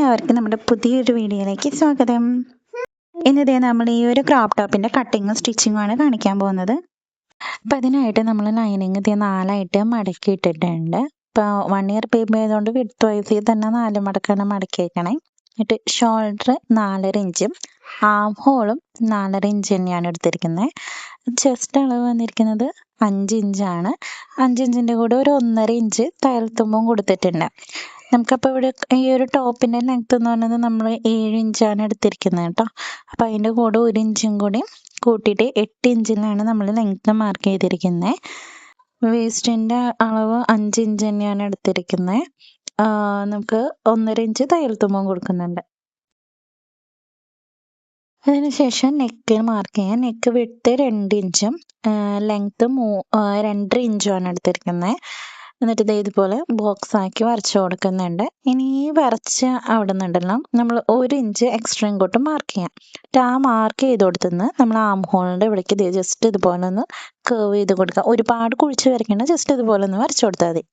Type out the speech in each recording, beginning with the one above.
എല്ലാവർക്കും നമ്മുടെ പുതിയൊരു വീഡിയോയിലേക്ക് സ്വാഗതം. ഇന്നിതേ നമ്മൾ ഈ ഒരു ക്രോപ്പ് ടോപ്പിന്റെ കട്ടിങ്ങും സ്റ്റിച്ചിങ്ങും ആണ് കാണിക്കാൻ പോകുന്നത്. അപ്പം അതിനായിട്ട് നമ്മൾ ലൈനിങ് 4ആയിട്ട് മടക്കി ഇട്ടിട്ടുണ്ട്. ഇപ്പോൾ 1 ഇയർ ബേബി ആയതുകൊണ്ട് വിഡ്ത്ത് വൈസിൽ തന്നെ 4 മടക്കാണ് മടക്കിയേക്കണേ. എന്നിട്ട് ഷോൾഡർ 4.5 ഇഞ്ചും ആം ഹോളും 4.5 ഇഞ്ച് തന്നെയാണ് എടുത്തിരിക്കുന്നത്. ചെസ്റ്റ് അളവ് വന്നിരിക്കുന്നത് 5 ഇഞ്ചാണ്. 5 ഇഞ്ചിൻ്റെ കൂടെ ഒരു 1.5 ഇഞ്ച് തയ്യൽത്തുമ്പും കൊടുത്തിട്ടുണ്ട്. നമുക്കപ്പോൾ ഇവിടെ ഈ ഒരു ടോപ്പിൻ്റെ ലെങ്ത് എന്ന് പറയുന്നത് നമ്മൾ 7 ഇഞ്ചാണ് എടുത്തിരിക്കുന്നത് കേട്ടോ. അപ്പോൾ അതിൻ്റെ കൂടെ 1 ഇഞ്ചും കൂടി കൂട്ടിയിട്ട് 8 ഇഞ്ചിലാണ് നമ്മൾ ലെങ്ത് മാർക്ക് ചെയ്തിരിക്കുന്നത്. വേസ്റ്റിൻ്റെ അളവ് 5 ഇഞ്ച് തന്നെയാണ് എടുത്തിരിക്കുന്നത്. നമുക്ക് 1.5 ഇഞ്ച് തയ്യൽത്തുമ്പും കൊടുക്കുന്നുണ്ട്. അതിനുശേഷം നെക്ക് മാർക്ക് ചെയ്യാം. നെക്ക് വിഡ്ത്ത് 2 ഇഞ്ചും ലെങ്ത്ത് 2.5 ഇഞ്ചുമാണ് എടുത്തിരിക്കുന്നത്. എന്നിട്ട് ഇതുപോലെ ബോക്സ് ആക്കി വരച്ചു കൊടുക്കുന്നുണ്ട്. ഇനി ഈ വരച്ച അവിടെ നിന്നുണ്ടല്ലോ നമ്മൾ 1 ഇഞ്ച് എക്സ്ട്രാ ഇങ്ങോട്ട് മാർക്ക് ചെയ്യാം. ആ മാർക്ക് ചെയ്ത് കൊടുത്തുനിന്ന് നമ്മൾ ആം ഹോളിൻ്റെ ഇവിടേക്ക് ജസ്റ്റ് ഇതുപോലെ ഒന്ന് കർവ് ചെയ്ത് കൊടുക്കുക. ഒരുപാട് കുഴിച്ച് വരയ്ക്കേണ്ട, ജസ്റ്റ് ഇതുപോലെ ഒന്ന് വരച്ചു കൊടുത്താൽ മതി.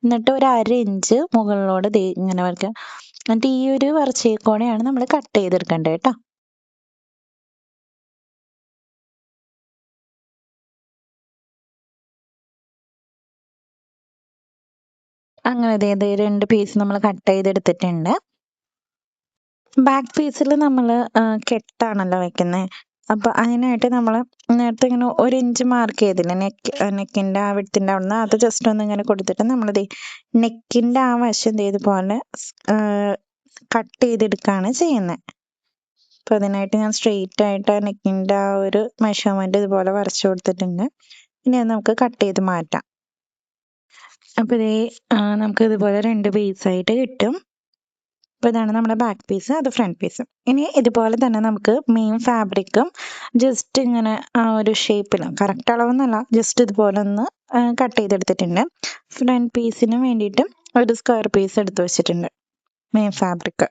എന്നിട്ട് ഒരു 1/2 ഇഞ്ച് മുകളിലോട് ഇങ്ങനെ വരയ്ക്കുക. എന്നിട്ട് ഈ ഒരു വരച്ചേക്കോടെയാണ് നമ്മൾ കട്ട് ചെയ്തെടുക്കേണ്ടത് കേട്ടോ. അങ്ങനെ 2 പീസ് നമ്മൾ കട്ട് ചെയ്തെടുത്തിട്ടുണ്ട്. ബാക്ക് പീസിൽ നമ്മൾ കെട്ടാണല്ലോ വെക്കുന്നത്. അപ്പോൾ അതിനായിട്ട് നമ്മൾ നേരത്തെ ഇങ്ങനെ 1 ഇഞ്ച് മാർക്ക് ചെയ്തില്ലേ നെക്കിൻ്റെ ആ വിഡ്ത്തിൻ്റെ അവിടെ നിന്ന്, അത് ജസ്റ്റ് ഒന്ന് ഇങ്ങനെ കൊടുത്തിട്ട് നമ്മൾ നെക്കിൻ്റെ ആ വശം ഇതുപോലെ കട്ട് ചെയ്തെടുക്കുകയാണ് ചെയ്യുന്നത്. അപ്പോൾ അതിനായിട്ട് ഞാൻ സ്ട്രെയിറ്റ് ആയിട്ട് നെക്കിൻ്റെ ആ ഒരു മെഷർമെൻറ്റ് ഇതുപോലെ വരച്ചു കൊടുത്തിട്ടുണ്ട്. ഇനി അത് നമുക്ക് കട്ട് ചെയ്ത് മാറ്റാം. അപ്പോൾ നമുക്ക് ഇതുപോലെ 2 പീസായിട്ട് കിട്ടും. അപ്പോൾ ഇതാണ് നമ്മുടെ ബാക്ക് പീസ്, അത് ഫ്രണ്ട് പീസ്. ഇനി ഇതുപോലെ തന്നെ നമുക്ക് മെയിൻ ഫാബ്രിക്കും ജസ്റ്റ് ഇങ്ങനെ ആ ഒരു ഷേപ്പിൽ, കറക്റ്റ് അളവെന്നല്ല, ജസ്റ്റ് ഇതുപോലെ ഒന്ന് കട്ട് ചെയ്തെടുത്തിട്ടുണ്ട്. ഫ്രണ്ട് പീസിന് വേണ്ടിയിട്ട് ഒരു സ്ക്വയർ പീസ് എടുത്ത് വെച്ചിട്ടുണ്ട് മെയിൻ ഫാബ്രിക്.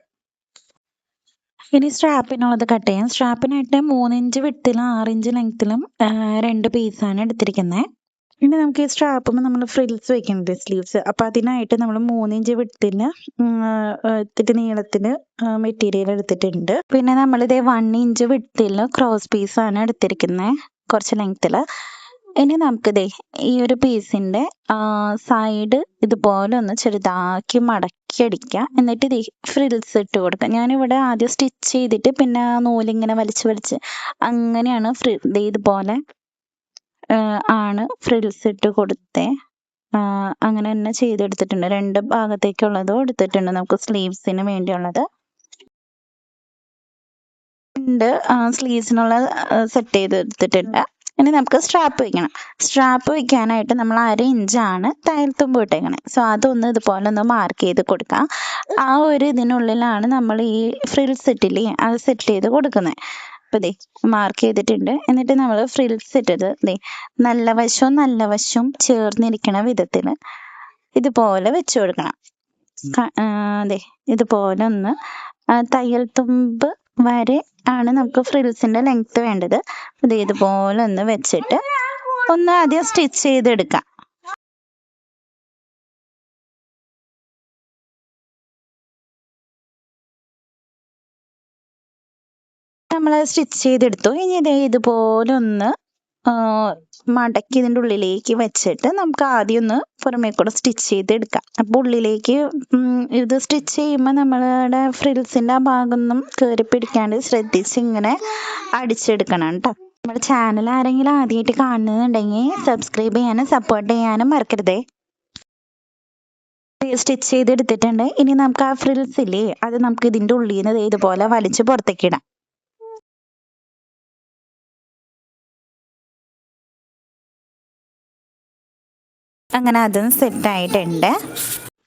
ഇനി സ്ട്രാപ്പിനുള്ളത് കട്ട് ചെയ്യാം. സ്ട്രാപ്പിനായിട്ട് 3 ഇഞ്ച് വിഡ്ത്തിലും 6 ഇഞ്ച് ലെങ്ത്തിലും 2 പീസാണ് എടുത്തിരിക്കുന്നത്. ഇനി നമുക്ക് ഈ സ്ട്രാപ്പുമ്പോൾ നമ്മൾ ഫ്രിൽസ് വെക്കുന്നുണ്ട്, സ്ലീവ്സ്. അപ്പോൾ അതിനായിട്ട് നമ്മൾ 3 ഇഞ്ച് വിഡ്ത്തിന് ഇത്തിരി നീളത്തിൽ മെറ്റീരിയൽ എടുത്തിട്ടുണ്ട്. പിന്നെ നമ്മളിത് 1 ഇഞ്ച് വിഡ്ത്തിൽ ക്രോസ് പീസാണ് എടുത്തിരിക്കുന്നത്, കുറച്ച് ലെങ്ത്തിൽ. ഇനി നമുക്കിത് ഈ ഒരു പീസിൻ്റെ സൈഡ് ഇതുപോലെ ഒന്ന് ചെറുതാക്കി മടക്കി അടിക്കുക. എന്നിട്ട് ഫ്രിൽസ് ഇട്ട് കൊടുക്കുക. ഞാനിവിടെ ആദ്യം സ്റ്റിച്ച് ചെയ്തിട്ട് പിന്നെ നൂലിങ്ങനെ വലിച്ച് അങ്ങനെയാണ് ഇതുപോലെ ആണ് ഫ്രിൽസ് ഇട്ട് കൊടുത്തേ. അങ്ങനെ തന്നെ ചെയ്തെടുത്തിട്ടുണ്ട്. 2 ഭാഗത്തേക്കുള്ളതും എടുത്തിട്ടുണ്ട്. നമുക്ക് സ്ലീവ്സിന് വേണ്ടിയുള്ളത് സ്ലീവ്സിനുള്ള സെറ്റ് ചെയ്തെടുത്തിട്ടുണ്ട്. ഇനി നമുക്ക് സ്ട്രാപ്പ് വയ്ക്കണം. സ്ട്രാപ്പ് വയ്ക്കാനായിട്ട് നമ്മൾ 1/2 ഇഞ്ചാണ് തയ്യൽത്തുമ്പ് ഇട്ടേക്കണേ. സോ അതൊന്ന് ഇതുപോലെ ഒന്ന് മാർക്ക് ചെയ്ത് കൊടുക്കാം. ആ ഒരു ഇതിനുള്ളിലാണ് നമ്മൾ ഈ ഫ്രിൽസ് ഇട്ടില്ലേ അത് സെറ്റ് ചെയ്ത് കൊടുക്കുന്നത്. അപ്പോൾ മാർക്ക് ചെയ്തിട്ടുണ്ട്. എന്നിട്ട് നമ്മൾ ഫ്രിൽസ് ഇട്ടത് നല്ല വശവും ചേർന്നിരിക്കണ വിധത്തിൽ ഇതുപോലെ വെച്ച് കൊടുക്കണം. ഇതുപോലെ ഒന്ന് തയ്യൽ തുമ്പ് വരെ ആണ് നമുക്ക് ഫ്രിൽസിൻ്റെ ലെങ്ത്ത് വേണ്ടത്. ഇതുപോലെ ഒന്ന് വെച്ചിട്ട് ഒന്ന് ആദ്യം സ്റ്റിച്ച് ചെയ്തെടുക്കാം. നമ്മൾ സ്റ്റിച്ച് ചെയ്തെടുത്തു. ഇനി ഇതുപോലെ ഒന്ന് മടക്കി ഇതിൻ്റെ ഉള്ളിലേക്ക് വെച്ചിട്ട് നമുക്ക് ആദ്യം ഒന്ന് പുറമേ കൂടെ സ്റ്റിച്ച് ചെയ്തെടുക്കാം. അപ്പോൾ ഉള്ളിലേക്ക് ഇത് സ്റ്റിച്ച് ചെയ്യുമ്പോൾ നമ്മളുടെ ഫ്രിൽസിൻ്റെ ആ ഭാഗമൊന്നും കയറി പിടിക്കാണ്ട് ശ്രദ്ധിച്ച് ഇങ്ങനെ അടിച്ചെടുക്കണം കേട്ടോ. നമ്മുടെ ചാനൽ ആരെങ്കിലും ആദ്യമായിട്ട് കാണുന്നുണ്ടെങ്കിൽ സബ്സ്ക്രൈബ് ചെയ്യാനും സപ്പോർട്ട് ചെയ്യാനും മറക്കരുതേ. സ്റ്റിച്ച് ചെയ്തെടുത്തിട്ടുണ്ട്. ഇനി നമുക്ക് ആ ഫ്രിൽസ് ഇല്ലേ അത് നമുക്ക് ഇതിൻ്റെ ഉള്ളിൽ നിന്ന് ഇതുപോലെ വലിച്ച് പുറത്തേക്ക് ഇടാം. അങ്ങനെ അതും സെറ്റായിട്ടുണ്ട്.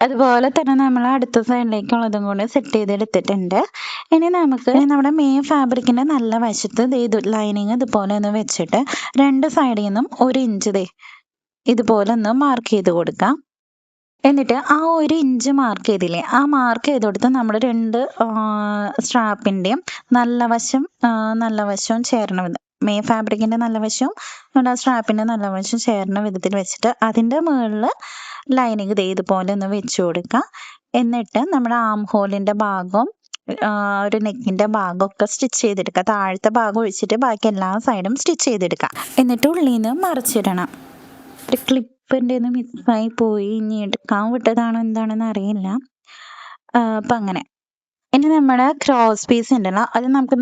അതുപോലെ തന്നെ നമ്മൾ അടുത്ത സൈഡിലേക്കുള്ളതും കൂടി സെറ്റ് ചെയ്തെടുത്തിട്ടുണ്ട്. ഇനി നമുക്ക് നമ്മുടെ മെയിൻ ഫാബ്രിക്കിൻ്റെ നല്ല വശത്ത് ലൈനിങ് ഇതുപോലെ ഒന്ന് വെച്ചിട്ട് 2 സൈഡിൽ നിന്നും 1 ഇഞ്ച് ഇതുപോലെ ഒന്ന് മാർക്ക് ചെയ്ത് കൊടുക്കാം. എന്നിട്ട് ആ 1 ഇഞ്ച് മാർക്ക് ചെയ്തില്ലേ ആ മാർക്ക് ചെയ്ത് കൊടുത്ത് നമ്മൾ 2 സ്ട്രാപ്പിൻ്റെയും നല്ല വശവും ചേർന്ന വിധം, മെയിൻ ഫാബ്രിക്കിൻ്റെ നല്ല വശവും നമ്മുടെ സ്ട്രാപ്പിൻ്റെ നല്ല വശവും ചേർന്ന വിധത്തിൽ വെച്ചിട്ട് അതിൻ്റെ മുകളിൽ ലൈനിങ് ഇതുപോലെ ഒന്ന് വെച്ച് കൊടുക്കുക. എന്നിട്ട് നമ്മുടെ ആം ഹോളിൻ്റെ ഭാഗവും ഒരു നെക്കിൻ്റെ ഭാഗമൊക്കെ സ്റ്റിച്ച് ചെയ്തെടുക്കുക. താഴത്തെ ഭാഗം ഒഴിച്ചിട്ട് ബാക്കി എല്ലാ സൈഡും സ്റ്റിച്ച് ചെയ്തെടുക്കുക. എന്നിട്ട് ഉള്ളിൽ നിന്ന് മറിച്ചിടണം. ഒരു ക്ലിപ്പിൻ്റെ ഒന്ന് മിസ്സായി പോയി, ഇനി എടുക്കാൻ വിട്ടതാണോ എന്താണെന്ന് അറിയില്ല. അപ്പം അങ്ങനെ. ഇനി നമ്മുടെ ക്രോസ് പീസ് ഉണ്ടല്ലോ, അത് നമുക്ക്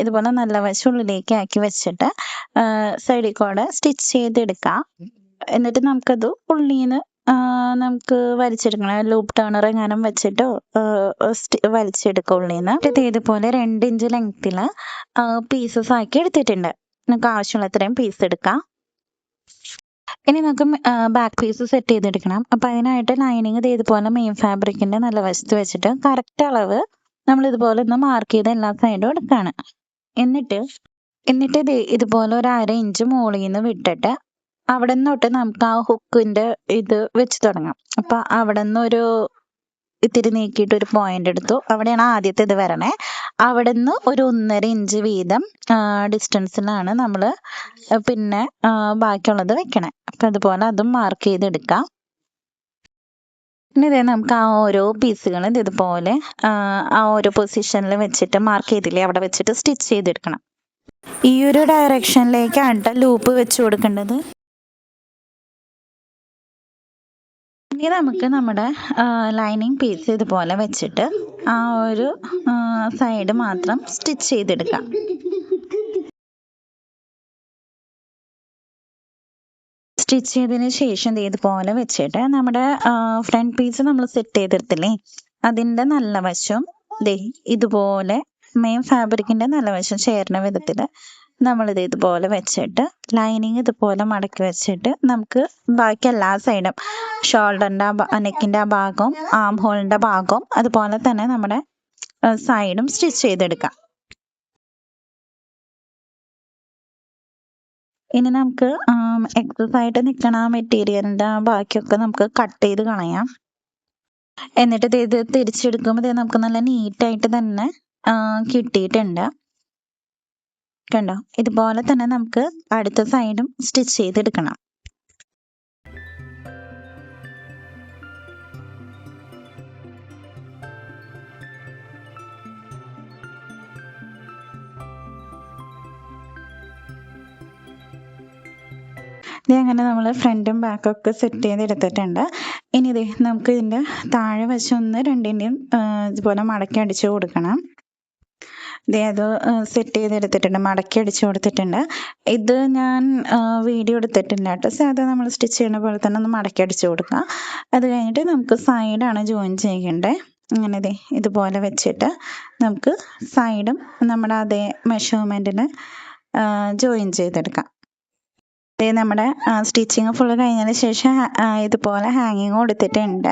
ഇതുപോലെ നല്ല വശം ഉള്ളിലേക്ക് ആക്കി വെച്ചിട്ട് സൈഡിൽ കൂടെ സ്റ്റിച്ച് ചെയ്തെടുക്കാം. എന്നിട്ട് നമുക്കത് ഉള്ളിൽ നിന്ന് നമുക്ക് വലിച്ചെടുക്കണം. ലൂപ്പ് ടേണർ എങ്ങാനും വെച്ചിട്ടോ വലിച്ചെടുക്കാം ഉള്ളിൽ നിന്ന്. ഇതുപോലെ 2 ഇഞ്ച് ലെങ്ത്തിൽ പീസസ് ആക്കി എടുത്തിട്ടുണ്ട്. നമുക്ക് ആവശ്യമുള്ള അത്രയും പീസ് എടുക്കാം. ഇനി നമുക്ക് ബാക്ക് പീസ് സെറ്റ് ചെയ്തെടുക്കണം. അപ്പം അതിനായിട്ട് ലൈനിങ് ഇതുപോലെ മെയിൻ ഫാബ്രിക്കിൻ്റെ നല്ല വശത്ത് വെച്ചിട്ട് കറക്റ്റ് അളവ് നമ്മൾ ഇതുപോലെ ഒന്ന് മാർക്ക് ചെയ്ത് എല്ലാ സൈഡും എടുക്കുകയാണ്. എന്നിട്ട് ഇതുപോലെ ഒരു 1/2 ഇഞ്ച് മുകളിൽ നിന്ന് വിട്ടിട്ട് അവിടെ നിന്ന് തൊട്ട് നമുക്ക് ആ ഹുക്കിൻ്റെ ഇത് വെച്ച് തുടങ്ങാം. അപ്പം അവിടെ നിന്ന് ഒരു ഇത്തിരി നീക്കിയിട്ട് ഒരു പോയിന്റ് എടുത്തു. അവിടെയാണ് ആദ്യത്തെ ഇത് വരണേ. അവിടെ നിന്ന് ഒരു 1.5 ഇഞ്ച് വീതം ഡിസ്റ്റൻസിലാണ് നമ്മൾ പിന്നെ ബാക്കിയുള്ളത് വെക്കണേ. അപ്പം അതുപോലെ അതും മാർക്ക് ചെയ്തെടുക്കാം. ഇനി നമുക്ക് ആ ഓരോ പീസുകളും ഇതുപോലെ ആ ഓരോ പൊസിഷനിൽ വെച്ചിട്ട് മാർക്ക് ചെയ്തില്ലേ അവിടെ വെച്ചിട്ട് സ്റ്റിച്ച് ചെയ്തെടുക്കണം. ഈ ഒരു ഡയറക്ഷനിലേക്കാണ് ലൂപ്പ് വെച്ച് കൊടുക്കേണ്ടത്. ഇനി നമുക്ക് നമ്മുടെ ലൈനിങ് പീസ് ഇതുപോലെ വെച്ചിട്ട് ആ ഒരു സൈഡ് മാത്രം സ്റ്റിച്ച് ചെയ്തെടുക്കാം. സ്റ്റിച്ച് ചെയ്തതിന് ശേഷം ഇതുപോലെ വെച്ചിട്ട് നമ്മുടെ ഫ്രണ്ട് പീസ് നമ്മൾ സെറ്റ് ചെയ്തെടുത്തില്ലേ, അതിൻ്റെ നല്ല വശം ഇതുപോലെ മെയിൻ ഫാബ്രിക്കിൻ്റെ നല്ല വശം ചേരുന്ന വിധത്തിൽ നമ്മളിത് ഇതുപോലെ വെച്ചിട്ട് ലൈനിങ് ഇതുപോലെ മടക്കി വെച്ചിട്ട് നമുക്ക് ബാക്കി എല്ലാ സൈഡും ഷോൾഡറിൻ്റെ നെക്കിൻ്റെ ആ ഭാഗവും ആം ഹോളിൻ്റെ ഭാഗവും അതുപോലെ തന്നെ നമ്മുടെ സൈഡും സ്റ്റിച്ച് ചെയ്തെടുക്കാം. ഇനി നമുക്ക് എക്സസ് ആയിട്ട് നിൽക്കണ മെറ്റീരിയലിൻ്റെ ബാക്കിയൊക്കെ നമുക്ക് കട്ട് ചെയ്ത് കളയാം. എന്നിട്ട് ഇത് തിരിച്ചെടുക്കുമ്പോൾ നമുക്ക് നല്ല നീറ്റായിട്ട് തന്നെ കിട്ടിയിട്ടുണ്ട്. കണ്ടോ, ഇതുപോലെ തന്നെ നമുക്ക് അടുത്ത സൈഡും സ്റ്റിച്ച് ചെയ്തെടുക്കണം. അങ്ങനെ നമ്മൾ ഫ്രണ്ടും ബാക്കൊക്കെ സെറ്റ് ചെയ്തെടുത്തിട്ടുണ്ട്. ഇനി നമുക്ക് ഇതിൻ്റെ താഴെ വശം ഒന്ന് രണ്ടിൻ്റെയും ഇതുപോലെ മടക്കി അടിച്ചു കൊടുക്കണം. അത് സെറ്റ് ചെയ്തെടുത്തിട്ടുണ്ട്, മടക്കി അടിച്ചു കൊടുത്തിട്ടുണ്ട്. ഇത് ഞാൻ വീഡിയോ എടുത്തിട്ടില്ല കേട്ടോ. സാധാ നമ്മൾ സ്റ്റിച്ച് ചെയ്യുന്ന പോലെ തന്നെ ഒന്ന് മടക്കി അടിച്ചു കൊടുക്കുക. അത് കഴിഞ്ഞിട്ട് നമുക്ക് സൈഡാണ് ജോയിൻ ചെയ്യേണ്ടത്. അങ്ങനെ ഇതുപോലെ വെച്ചിട്ട് നമുക്ക് സൈഡും നമ്മുടെ അതേ മെഷർമെൻറ്റിന് ജോയിൻ ചെയ്തെടുക്കാം. നമ്മുടെ സ്റ്റിച്ചിങ് ഫുള്ള് കഴിഞ്ഞതിന് ശേഷം ഇതുപോലെ ഹാങ്ങിങ് കൊടുത്തിട്ടുണ്ട്.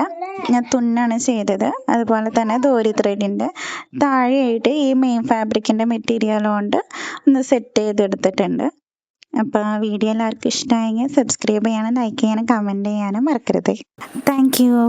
ഞാൻ തുന്നാണ് ചെയ്തത്. അതുപോലെ തന്നെ ദോരി ത്രെഡിൻ്റെ താഴെയായിട്ട് ഈ മെയിൻ ഫാബ്രിക്കിൻ്റെ മെറ്റീരിയൽ കൊണ്ട് ഒന്ന് സെറ്റ് ചെയ്തെടുത്തിട്ടുണ്ട്. അപ്പോൾ വീഡിയോ എല്ലാവർക്കും ഇഷ്ടമായെങ്കിൽ സബ്സ്ക്രൈബ് ചെയ്യാനും ലൈക്ക് ചെയ്യാനും കമൻറ്റ് ചെയ്യാനും മറക്കരുത്. Thank you.